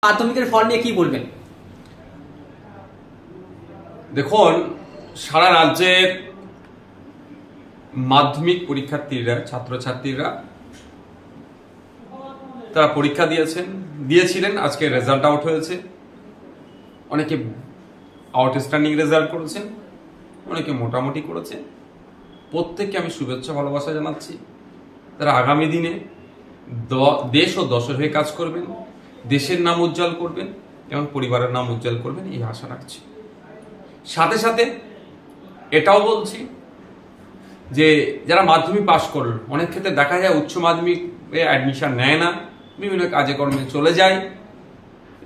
মাধ্যমিকের ফল নিয়ে কি বলবেন? দেখুন, সারা রাজ্যের মাধ্যমিক পরীক্ষার্থীরা, ছাত্রছাত্রীরা তারা পরীক্ষা দিয়েছিলেন। আজকে রেজাল্ট আউট হয়েছে। অনেকে আউটস্ট্যান্ডিং রেজাল্ট করেছেন, অনেকে মোটামুটি করেছেন। প্রত্যেককে আমি শুভেচ্ছা ভালোবাসা জানাচ্ছি। তারা আগামী দিনে দেশ ও দশের হয়ে কাজ করবেন, দেশের নাম উজ্জ্বল করবেন এবং পরিবারের নাম উজ্জ্বল করবেন, এই আশা রাখছি। সাথে সাথে এটাও বলছি যে যারা মাধ্যমিক পাশ করল, অনেক ক্ষেত্রে দেখা যায় উচ্চ মাধ্যমিকে অ্যাডমিশন নেয় না, বিভিন্ন কাজে কর্মে চলে যায়।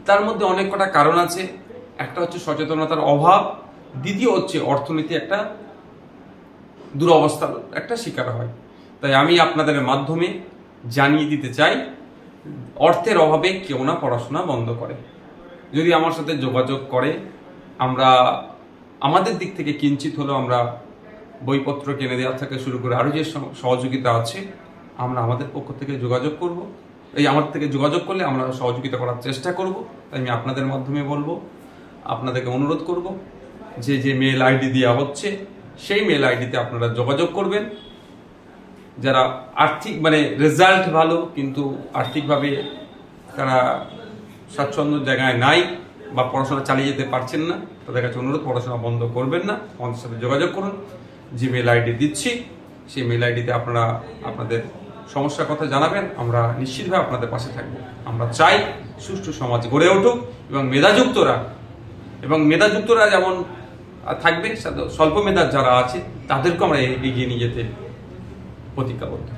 তার মধ্যে অনেক কটা কারণ আছে। একটা হচ্ছে সচেতনতার অভাব, দ্বিতীয় হচ্ছে অর্থনীতি একটা দুরবস্থার একটা শিকার হয়। তাই আমি আপনাদের মাধ্যমে জানিয়ে দিতে চাই, অর্থের অভাবে কেউ না পড়াশোনা বন্ধ করে। যদি আমার সাথে যোগাযোগ করে, আমরা আমাদের দিক থেকে কিঞ্চিত হলেও আমরা বইপত্র কিনে দেওয়া থেকে শুরু করে আরও যে সহযোগিতা আছে, আমরা আমাদের পক্ষ থেকে যোগাযোগ করব। আমাদের থেকে যোগাযোগ করলে আমরা সহযোগিতা করার চেষ্টা করব। তাই আমি আপনাদের মাধ্যমে বলবো, আপনাদেরকে অনুরোধ করব যে মেল আইডি দেওয়া হচ্ছে সেই মেল আইডিতে আপনারা যোগাযোগ করবেন। যারা রেজাল্ট ভালো কিন্তু আর্থিকভাবে তারা স্বাচ্ছন্দ্য জায়গায় নাই বা পড়াশোনা চালিয়ে যেতে পারছেন না, তাদের কাছে অনুরোধ, পড়াশোনা বন্ধ করবেন না, আমাদের সাথে যোগাযোগ করুন। যে মেল আইডি দিচ্ছি সেই মেল আইডিতে আপনারা আপনাদের সমস্যার কথা জানাবেন। আমরা নিশ্চিতভাবে আপনাদের পাশে থাকবো। আমরা চাই সুষ্ঠু সমাজ গড়ে উঠুক এবং মেধাযুক্তরা যেমন থাকবে, স্বল্প মেধার যারা আছে তাদেরকেও আমরা এগিয়ে নিয়ে যেতে প্রতিজ্ঞাবদ্ধ।